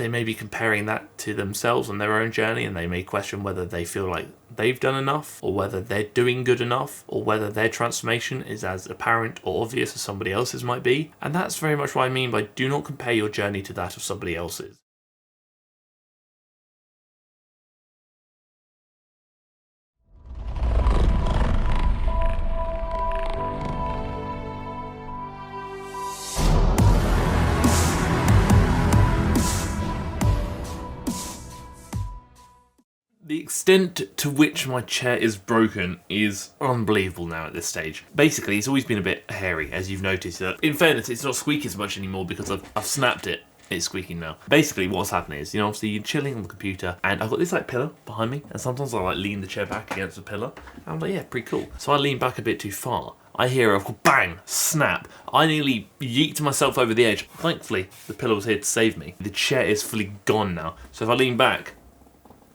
they may be comparing that to themselves on their own journey, and they may question whether they feel like they've done enough, or whether they're doing good enough, or whether their transformation is as apparent or obvious as somebody else's might be. And that's very much what I mean by do not compare your journey to that of somebody else's. The extent to which my chair is broken is unbelievable now at this stage. Basically, it's always been a bit hairy, as you've noticed. In fairness, it's not squeaky as much anymore because I've snapped it. It's squeaking now. Basically, what's happening is, obviously you're chilling on the computer, and I've got this pillow behind me, and sometimes I lean the chair back against the pillow, and I'm like, yeah, pretty cool. So I lean back a bit too far. I hear a bang, snap. I nearly yeeted myself over the edge. Thankfully, the pillow was here to save me. The chair is fully gone now. So if I lean back,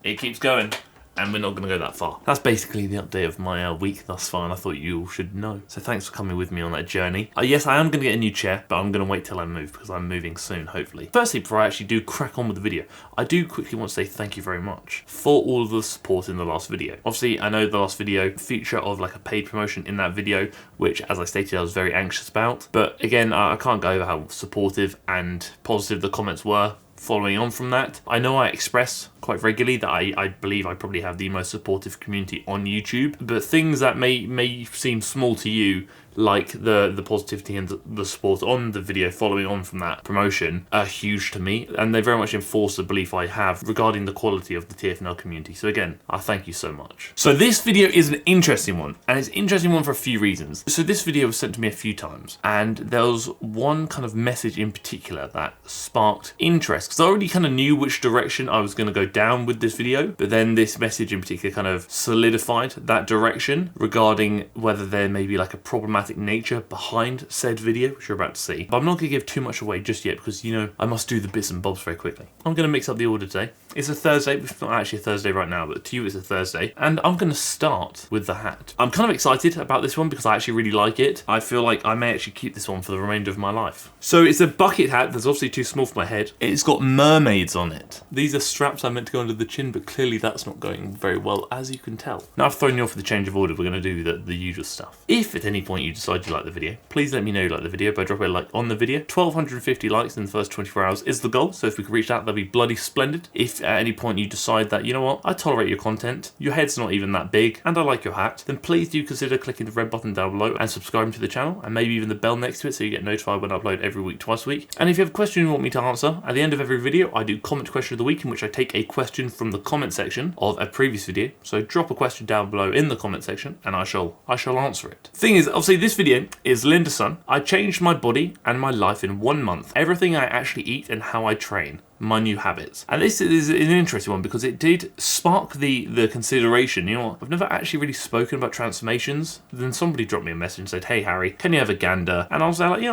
it keeps going, and we're not going to go that far. That's basically the update of my week thus far, and I thought you all should know. So thanks for coming with me on that journey. Yes, I am going to get a new chair, but I'm going to wait till I move, because I'm moving soon, hopefully. Firstly, before I actually do crack on with the video, I do quickly want to say thank you very much for all of the support in the last video. Obviously, I know the last video feature of a paid promotion in that video, which, as I stated, I was very anxious about. But again, I can't go over how supportive and positive the comments were. Following on from that, I know I express quite regularly that I believe I probably have the most supportive community on YouTube, but things that may seem small to you, like the positivity and the support on the video following on from that promotion, are huge to me, and they very much enforce the belief I have regarding the quality of the TFNL community. So again, I thank you so much. So this video is an interesting one, and it's an interesting one for a few reasons. So this video was sent to me a few times, and there was one kind of message in particular that sparked interest, because I already kind of knew which direction I was going to go down with this video, but then this message in particular kind of solidified that direction regarding whether there may be a problematic nature behind said video, which you're about to see. But I'm not going to give too much away just yet, because I must do the bits and bobs very quickly. I'm going to mix up the order today. It's a Thursday, it's not actually a Thursday right now, but to you it's a Thursday, and I'm going to start with the hat. I'm kind of excited about this one because I actually really like it. I feel like I may actually keep this one for the remainder of my life. So it's a bucket hat that's obviously too small for my head. It's got mermaids on it. These are straps I meant to go under the chin, but clearly that's not going very well, as you can tell. Now I've thrown you off with the change of order. We're going to do the usual stuff. If at any point you decide you like the video, please let me know you like the video by dropping a like on the video. 1,250 likes in the first 24 hours is the goal, so if we can reach that, that'd be bloody splendid. If at any point you decide that, you know what, I tolerate your content, your head's not even that big, and I like your hat, then please do consider clicking the red button down below and subscribing to the channel, and maybe even the bell next to it so you get notified when I upload every week, twice a week. And if you have a question you want me to answer, at the end of every video, I do comment question of the week, in which I take a question from the comment section of a previous video. So drop a question down below in the comment section, and I shall answer it. Thing is, obviously this video is Linda's son. I changed my body and my life in 1 month. Everything I actually eat and how I train. My new habits. And this is an interesting one because it did spark the consideration. I've never actually really spoken about transformations. Then somebody dropped me a message and said, hey Harry, can you have a gander? And I was like,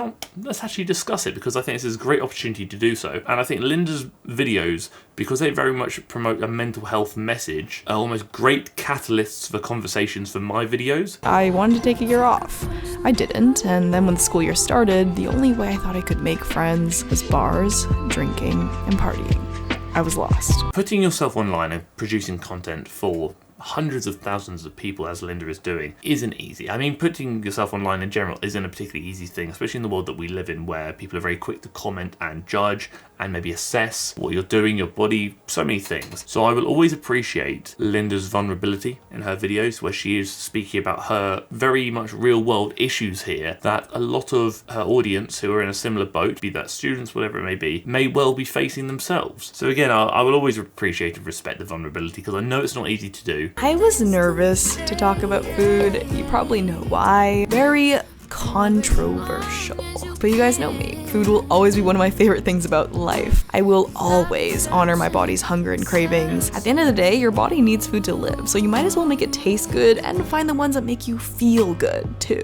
let's actually discuss it, because I think this is a great opportunity to do so. And I think Linda's videos, because they very much promote a mental health message, are almost great catalysts for conversations for my videos. I wanted to take a year off. I didn't, and then when the school year started, the only way I thought I could make friends was bars, drinking, and partying. I was lost. Putting yourself online and producing content for hundreds of thousands of people, as Linda is doing, isn't easy. I mean, putting yourself online in general isn't a particularly easy thing, especially in the world that we live in, where people are very quick to comment and judge and maybe assess what you're doing, your body, so many things. So I will always appreciate Linda's vulnerability in her videos, where she is speaking about her very much real world issues here that a lot of her audience who are in a similar boat, be that students, whatever it may well be facing themselves. So again, I will always appreciate and respect the vulnerability, because I know it's not easy to do. I was nervous to talk about food. You probably know why. Very controversial. But you guys know me. Food will always be one of my favorite things about life. I will always honor my body's hunger and cravings. At the end of the day, your body needs food to live, so you might as well make it taste good and find the ones that make you feel good too.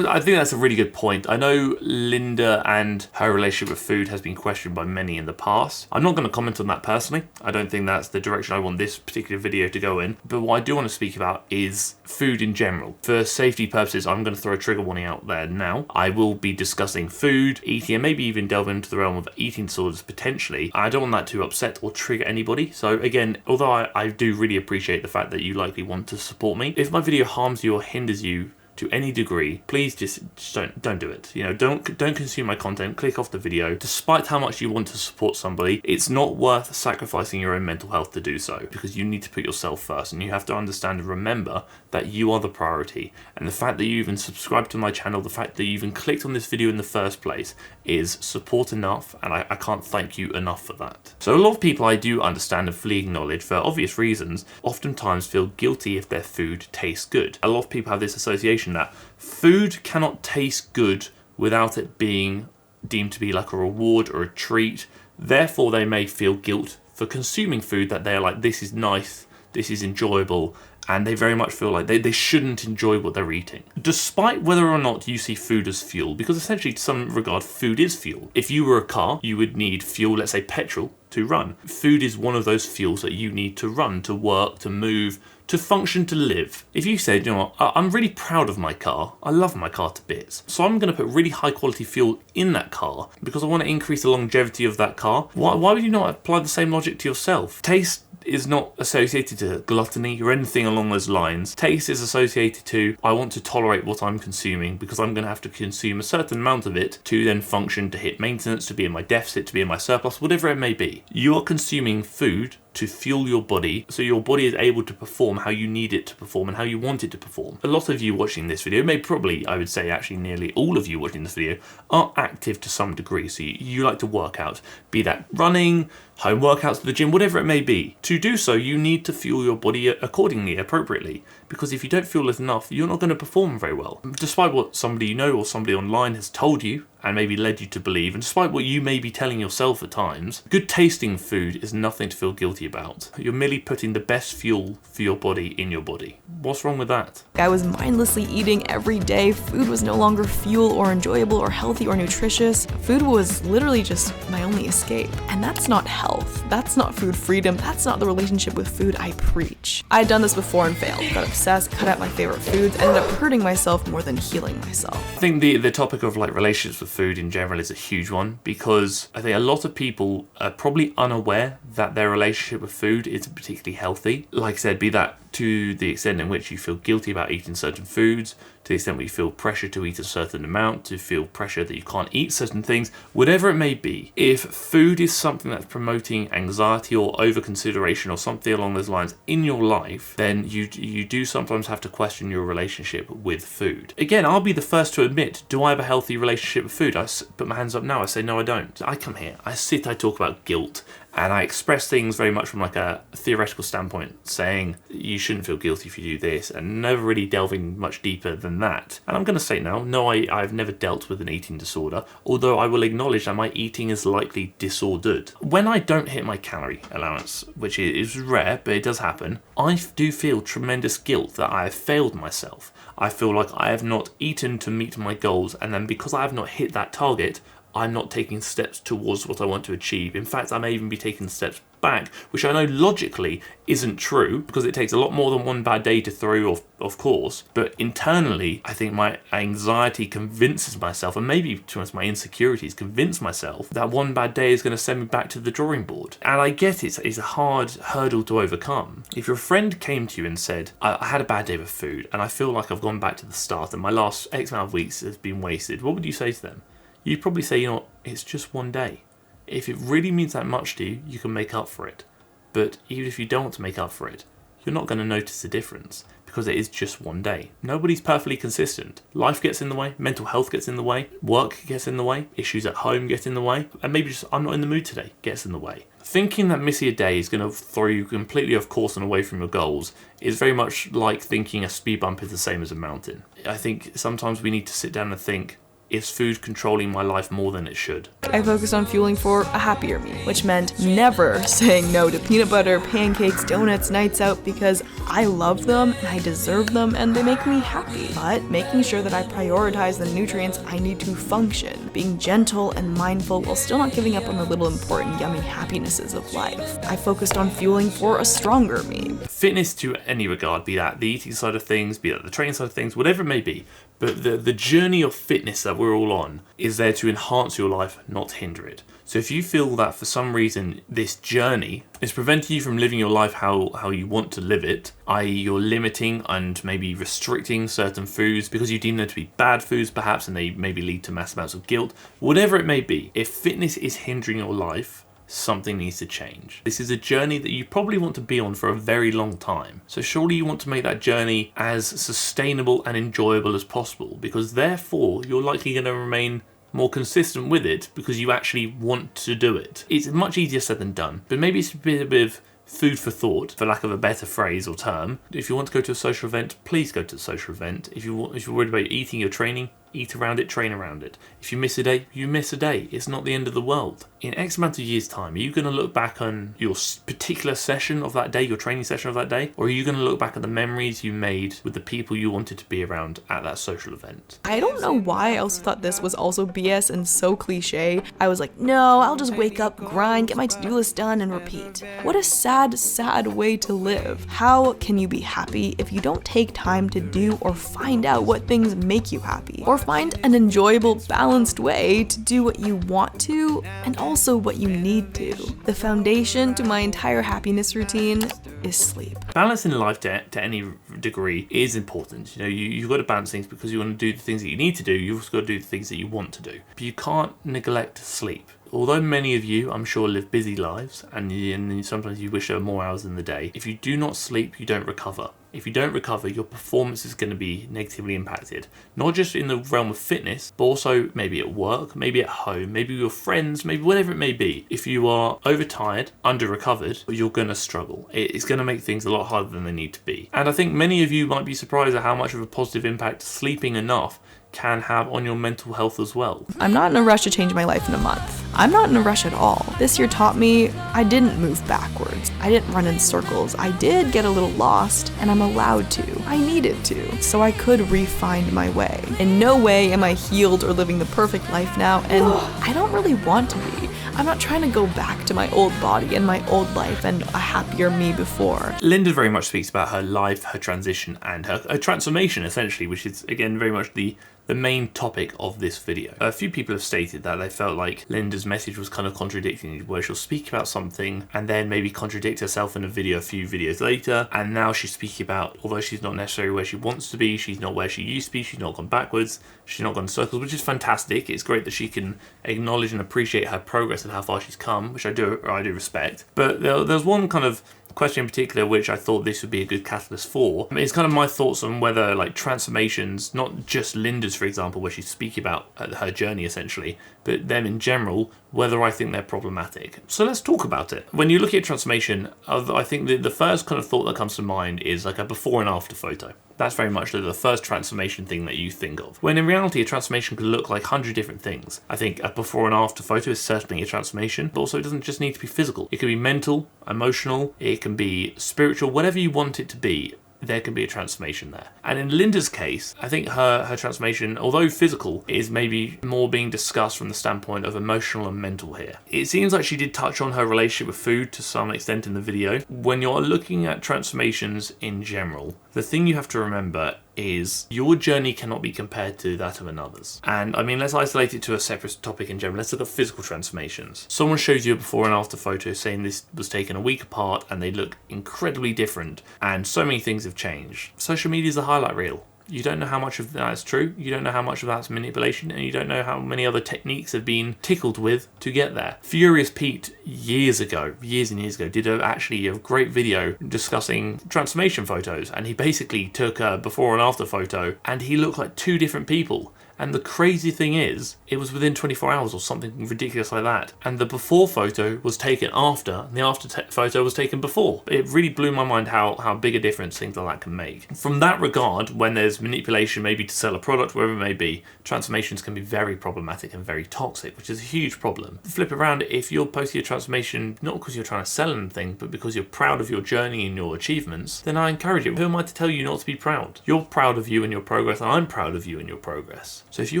I think that's a really good point. I know Linda and her relationship with food has been questioned by many in the past. I'm not going to comment on that personally. I don't think that's the direction I want this particular video to go in. But what I do want to speak about is food in general. For safety purposes, I'm going to throw a trigger warning out there now. I will be discussing food, eating, and maybe even delve into the realm of eating disorders potentially. I don't want that to upset or trigger anybody. So again, although I do really appreciate the fact that you likely want to support me, if my video harms you or hinders you to any degree, please just don't do it. You know, don't consume my content, click off the video. Despite how much you want to support somebody, it's not worth sacrificing your own mental health to do so, because you need to put yourself first, and you have to understand and remember that you are the priority. And the fact that you even subscribed to my channel, the fact that you even clicked on this video in the first place is support enough, and I can't thank you enough for that. So a lot of people, I do understand and fully acknowledge, for obvious reasons, oftentimes feel guilty if their food tastes good. A lot of people have this association that food cannot taste good without it being deemed to be like a reward or a treat. Therefore, they may feel guilt for consuming food that they're like, this is nice, this is enjoyable, and they very much feel like they shouldn't enjoy what they're eating. Despite whether or not you see food as fuel, because essentially to some regard, food is fuel. If you were a car, you would need fuel, let's say petrol, to run. Food is one of those fuels that you need to run, to work, to move, to function, to live. If you said, you know what, I'm really proud of my car, I love my car to bits, so I'm going to put really high quality fuel in that car because I want to increase the longevity of that car, why would you not apply the same logic to yourself? Taste is not associated to gluttony or anything along those lines. Taste is associated to, I want to tolerate what I'm consuming because I'm going to have to consume a certain amount of it to then function, to hit maintenance, to be in my deficit, to be in my surplus, whatever it may be. You are consuming food to fuel your body so your body is able to perform how you need it to perform and how you want it to perform. A lot of you watching this video, I would say actually nearly all of you watching this video, are active to some degree. So you like to work out, be that running, home workouts to the gym, whatever it may be. To do so, you need to fuel your body accordingly, appropriately, because if you don't fuel it enough, you're not going to perform very well. Despite what somebody you know or somebody online has told you and maybe led you to believe, and despite what you may be telling yourself at times, good tasting food is nothing to feel guilty about. You're merely putting the best fuel for your body in your body. What's wrong with that? I was mindlessly eating every day. Food was no longer fuel or enjoyable or healthy or nutritious. Food was literally just my only escape. And that's not health. That's not food freedom. That's not the relationship with food I preach. I had done this before and failed. Got obsessed, cut out my favorite foods, ended up hurting myself more than healing myself. I think the topic of like relationships with food in general is a huge one, because I think a lot of people are probably unaware that their relationship with food isn't particularly healthy. Like I said, be that to the extent in which you feel guilty about eating certain foods, to the extent where you feel pressure to eat a certain amount, to feel pressure that you can't eat certain things, whatever it may be. If food is something that's promoting anxiety or over-consideration or something along those lines in your life, then you do sometimes have to question your relationship with food. Again, I'll be the first to admit, do I have a healthy relationship with food? I put my hands up now, I say no I don't. I come here, I talk about guilt, and I express things very much from like a theoretical standpoint, saying you shouldn't feel guilty if you do this, and never really delving much deeper than that. And I'm going to say now, no, I've never dealt with an eating disorder, although I will acknowledge that my eating is likely disordered. When I don't hit my calorie allowance, which is rare, but it does happen, I do feel tremendous guilt that I have failed myself. I feel like I have not eaten to meet my goals, and then because I have not hit that target, I'm not taking steps towards what I want to achieve. In fact, I may even be taking steps back, which I know logically isn't true, because it takes a lot more than one bad day to throw you off, of course. But internally, I think my anxiety convinces myself, and maybe to be honest, my insecurities convince myself that one bad day is going to send me back to the drawing board. And I get it's a hard hurdle to overcome. If your friend came to you and said, I had a bad day with food, and I feel like I've gone back to the start, and my last X amount of weeks has been wasted, what would you say to them? You'd probably say, you know, it's just one day. If it really means that much to you, you can make up for it. But even if you don't want to make up for it, you're not going to notice the difference, because it is just one day. Nobody's perfectly consistent. Life gets in the way, mental health gets in the way, work gets in the way, issues at home get in the way, and maybe just I'm not in the mood today gets in the way. Thinking that missing a day is going to throw you completely off course and away from your goals is very much like thinking a speed bump is the same as a mountain. I think sometimes we need to sit down and think, is food controlling my life more than it should? I focused on fueling for a happier me, which meant never saying no to peanut butter, pancakes, donuts, nights out, because I love them and I deserve them and they make me happy. But making sure that I prioritize the nutrients I need to function, being gentle and mindful while still not giving up on the little important yummy happinesses of life. I focused on fueling for a stronger me. Fitness to any regard, be that the eating side of things, be that the training side of things, whatever it may be, But the journey of fitness that we're all on is there to enhance your life, not hinder it. So if you feel that for some reason this journey is preventing you from living your life how you want to live it, i.e. you're limiting and maybe restricting certain foods because you deem them to be bad foods perhaps, and they maybe lead to mass amounts of guilt, whatever it may be, if fitness is hindering your life, something needs to change. This is a journey that you probably want to be on for a very long time. So surely you want to make that journey as sustainable and enjoyable as possible, because therefore you're likely going to remain more consistent with it because you actually want to do it. It's much easier said than done, but maybe it's a bit of food for thought, for lack of a better phrase or term. If you want to go to a social event, please go to a social event. If you're worried about eating your training, eat around it, train around it. If you miss a day, you miss a day. It's not the end of the world. In X amount of years' time, are you going to look back on your particular session of that day, your training session of that day? Or are you going to look back at the memories you made with the people you wanted to be around at that social event? I don't know why I also thought this was also BS and so cliche. I was like, no, I'll just wake up, grind, get my to-do list done, and repeat. What a sad, sad way to live. How can you be happy if you don't take time to do or find out what things make you happy? Or find an enjoyable, balanced way to do what you want to and also what you need to. The foundation to my entire happiness routine is sleep. Balance in life to any degree is important. You know, you've got to balance things because you want to do the things that you need to do. You've also got to do the things that you want to do. But you can't neglect sleep. Although many of you, I'm sure, live busy lives and sometimes you wish there were more hours in the day, if you do not sleep, you don't recover. If you don't recover, your performance is going to be negatively impacted. Not just in the realm of fitness, but also maybe at work, maybe at home, maybe with your friends, maybe whatever it may be. If you are overtired, under-recovered, you're going to struggle. It's going to make things a lot harder than they need to be. And I think many of you might be surprised at how much of a positive impact sleeping enough can have on your mental health as well. I'm not in a rush to change my life in a month. I'm not in a rush at all. This year taught me I didn't move backwards. I didn't run in circles. I did get a little lost, and I'm allowed to. I needed to, so I could re-find my way. In no way am I healed or living the perfect life now, and I don't really want to be. I'm not trying to go back to my old body and my old life and a happier me before. Linda very much speaks about her life, her transition, and her transformation, essentially, which is, again, very much the main topic of this video. A few people have stated that they felt like Linda's message was kind of contradicting, where she'll speak about something and then maybe contradict herself in a video a few videos later, and now she's speaking about, although she's not necessarily where she wants to be, she's not where she used to be, she's not gone backwards, she's not gone in circles, which is fantastic. It's great that she can acknowledge and appreciate her progress and how far she's come, which I do respect. But there's one kind of question in particular which I thought this would be a good catalyst for. It's kind of my thoughts on whether, like, transformations, not just Linda's for example, where she's speaking about her journey essentially, but them in general, whether I think they're problematic. So let's talk about it. When you look at transformation, I think the first kind of thought that comes to mind is like a before and after photo. That's very much the first transformation thing that you think of. When in reality, a transformation could look like 100 different things. I think a before and after photo is certainly a transformation, but also it doesn't just need to be physical. It can be mental, emotional, it can be spiritual, whatever you want it to be. There can be a transformation there. And in Linda's case, I think her transformation, although physical, is maybe more being discussed from the standpoint of emotional and mental here. It seems like she did touch on her relationship with food to some extent in the video. When you're looking at transformations in general, the thing you have to remember is your journey cannot be compared to that of another's. And I mean, let's isolate it to a separate topic in general. Let's look at physical transformations. Someone shows you a before and after photo saying this was taken a week apart and they look incredibly different and so many things have changed. Social media is a highlight reel. You don't know how much of that is true, you don't know how much of that's manipulation, and you don't know how many other techniques have been tickled with to get there. Furious Pete, years and years ago, did actually a great video discussing transformation photos, and he basically took a before and after photo, and he looked like two different people. And the crazy thing is, it was within 24 hours or something ridiculous like that. And the before photo was taken after, and the after photo was taken before. It really blew my mind how big a difference things like that can make. From that regard, when there's manipulation maybe to sell a product, wherever it may be, transformations can be very problematic and very toxic, which is a huge problem. Flip around, if you're posting a transformation, not because you're trying to sell anything, but because you're proud of your journey and your achievements, then I encourage it. Who am I to tell you not to be proud? You're proud of you and your progress, and I'm proud of you and your progress. So if you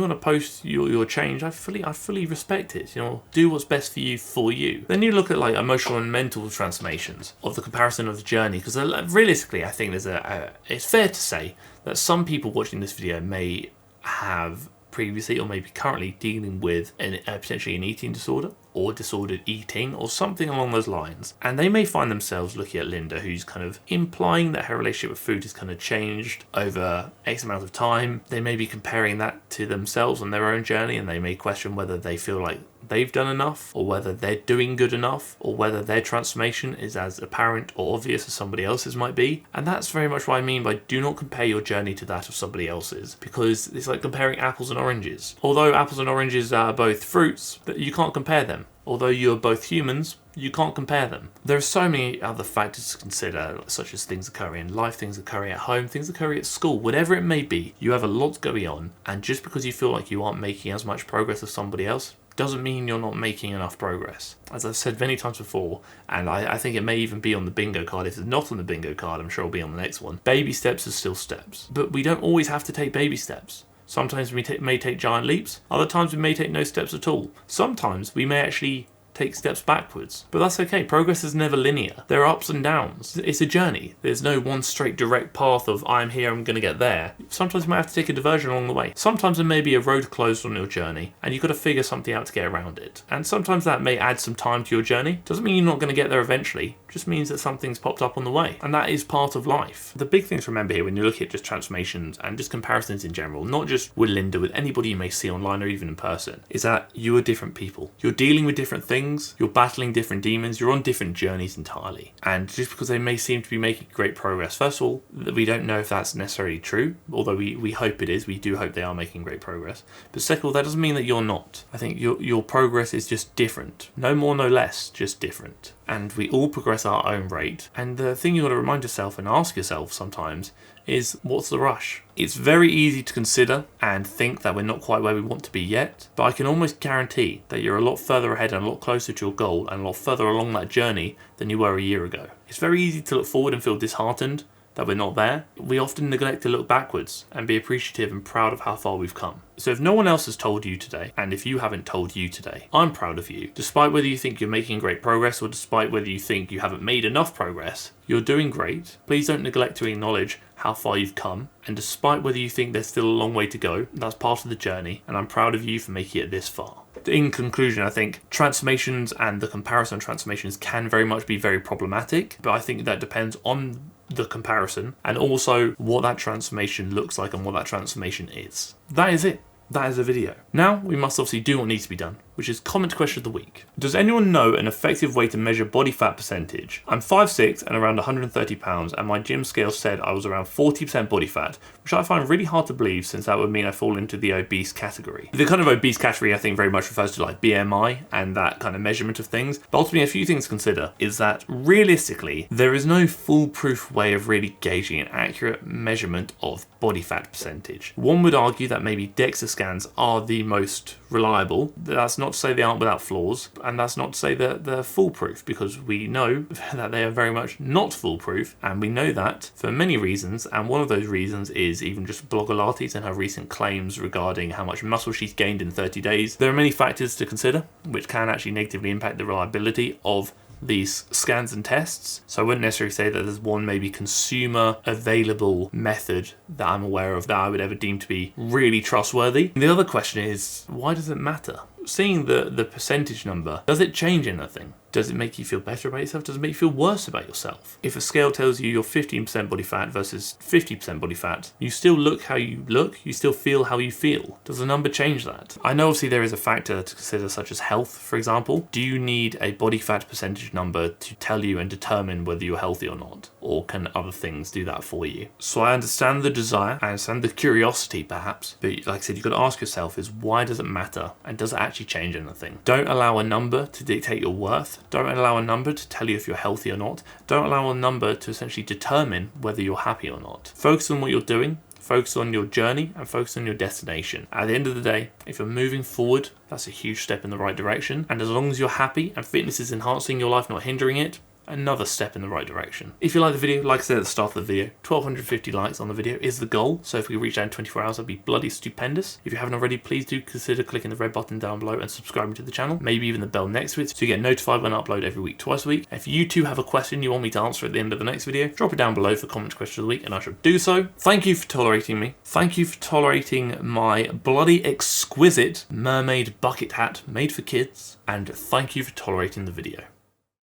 want to post your change, I fully respect it. You know, do what's best for you for you. Then you look at like emotional and mental transformations of the comparison of the journey, because realistically, I think it's fair to say that some people watching this video may have previously or maybe currently dealing with potentially an eating disorder or disordered eating or something along those lines. And they may find themselves looking at Linda, who's kind of implying that her relationship with food has kind of changed over X amount of time. They may be comparing that to themselves on their own journey, and they may question whether they feel like they've done enough, or whether they're doing good enough, or whether their transformation is as apparent or obvious as somebody else's might be. And that's very much what I mean by do not compare your journey to that of somebody else's, because it's like comparing apples and oranges. Although apples and oranges are both fruits, you can't compare them. Although you're both humans, you can't compare them. There are so many other factors to consider, such as things occurring in life, things occurring at home, things occurring at school, whatever it may be. You have a lot going on, and just because you feel like you aren't making as much progress as somebody else doesn't mean you're not making enough progress. As I've said many times before, and I think it may even be on the bingo card. If it's not on the bingo card, I'm sure it'll be on the next one. Baby steps are still steps, but we don't always have to take baby steps. Sometimes we may take giant leaps, other times we may take no steps at all. Sometimes we may actually take steps backwards, but that's okay. Progress is never linear. There are ups and downs. It's a journey. There's no one straight direct path of I'm here, I'm going to get there. Sometimes you might have to take a diversion along the way. Sometimes there may be a road closed on your journey and you've got to figure something out to get around it. And sometimes that may add some time to your journey. Doesn't mean you're not going to get there eventually. Just means that something's popped up on the way, and that is part of life. The big thing to remember here when you look at just transformations and just comparisons in general, not just with Linda, with anybody you may see online or even in person, is that you are different people. You're dealing with different things, you're battling different demons, you're on different journeys entirely. And just because they may seem to be making great progress, first of all, we don't know if that's necessarily true, although we hope it is. We do hope they are making great progress. But second of all, that doesn't mean that you're not. I think your progress is just different. No more, no less, just different. And we all progress at our own rate. And the thing you got to remind yourself and ask yourself sometimes is, what's the rush? It's very easy to consider and think that we're not quite where we want to be yet, but I can almost guarantee that you're a lot further ahead and a lot closer to your goal and a lot further along that journey than you were a year ago. It's very easy to look forward and feel disheartened that we're not there. We often neglect to look backwards and be appreciative and proud of how far we've come. So if no one else has told you today, and if you haven't told you today, I'm proud of you. Despite whether you think you're making great progress or despite whether you think you haven't made enough progress, you're doing great. Please don't neglect to acknowledge how far you've come. And despite whether you think there's still a long way to go, that's part of the journey, and I'm proud of you for making it this far. In conclusion, I think transformations and the comparison transformations can very much be very problematic, but I think that depends on the comparison and also what that transformation looks like and what that transformation is. That is it. That is a video. Now we must obviously do what needs to be done, which is comment question of the week. Does anyone know an effective way to measure body fat percentage? I'm 5'6" and around 130 pounds, and my gym scale said I was around 40% body fat, which I find really hard to believe since that would mean I fall into the obese category. The kind of obese category I think very much refers to like BMI and that kind of measurement of things, but ultimately a few things to consider is that realistically there is no foolproof way of really gauging an accurate measurement of body fat percentage. One would argue that maybe DEXA scans are the most reliable. That's not to say they aren't without flaws, and that's not to say that they're foolproof, because we know that they are very much not foolproof, and we know that for many reasons, and one of those reasons is even just Blogilates and her recent claims regarding how much muscle she's gained in 30 days. There are many factors to consider which can actually negatively impact the reliability of these scans and tests. So I wouldn't necessarily say that there's one maybe consumer available method that I'm aware of that I would ever deem to be really trustworthy. And the other question is, why does it matter? Seeing the percentage number, does it change anything? Does it make you feel better about yourself? Does it make you feel worse about yourself? If a scale tells you you're 15% body fat versus 50% body fat, you still look how you look, you still feel how you feel. Does the number change that? I know obviously there is a factor to consider such as health, for example. Do you need a body fat percentage number to tell you and determine whether you're healthy or not? Or can other things do that for you? So I understand the desire, I understand the curiosity perhaps, but like I said, you've got to ask yourself is why does it matter? And does it actually change anything? Don't allow a number to dictate your worth. Don't allow a number to tell you if you're healthy or not. Don't allow a number to essentially determine whether you're happy or not. Focus on what you're doing, focus on your journey, and focus on your destination. At the end of the day, if you're moving forward, that's a huge step in the right direction. And as long as you're happy and fitness is enhancing your life, not hindering it, another step in the right direction. If you like the video, like I said at the start of the video, 1250 likes on the video is the goal, so if we reach that in 24 hours, that'd be bloody stupendous. If you haven't already, please do consider clicking the red button down below and subscribing to the channel, maybe even the bell next to it, so you get notified when I upload every week, twice a week. If you too have a question you want me to answer at the end of the next video, drop it down below for comment question of the week and I shall do so. Thank you for tolerating me. Thank you for tolerating my bloody exquisite mermaid bucket hat made for kids, and thank you for tolerating the video.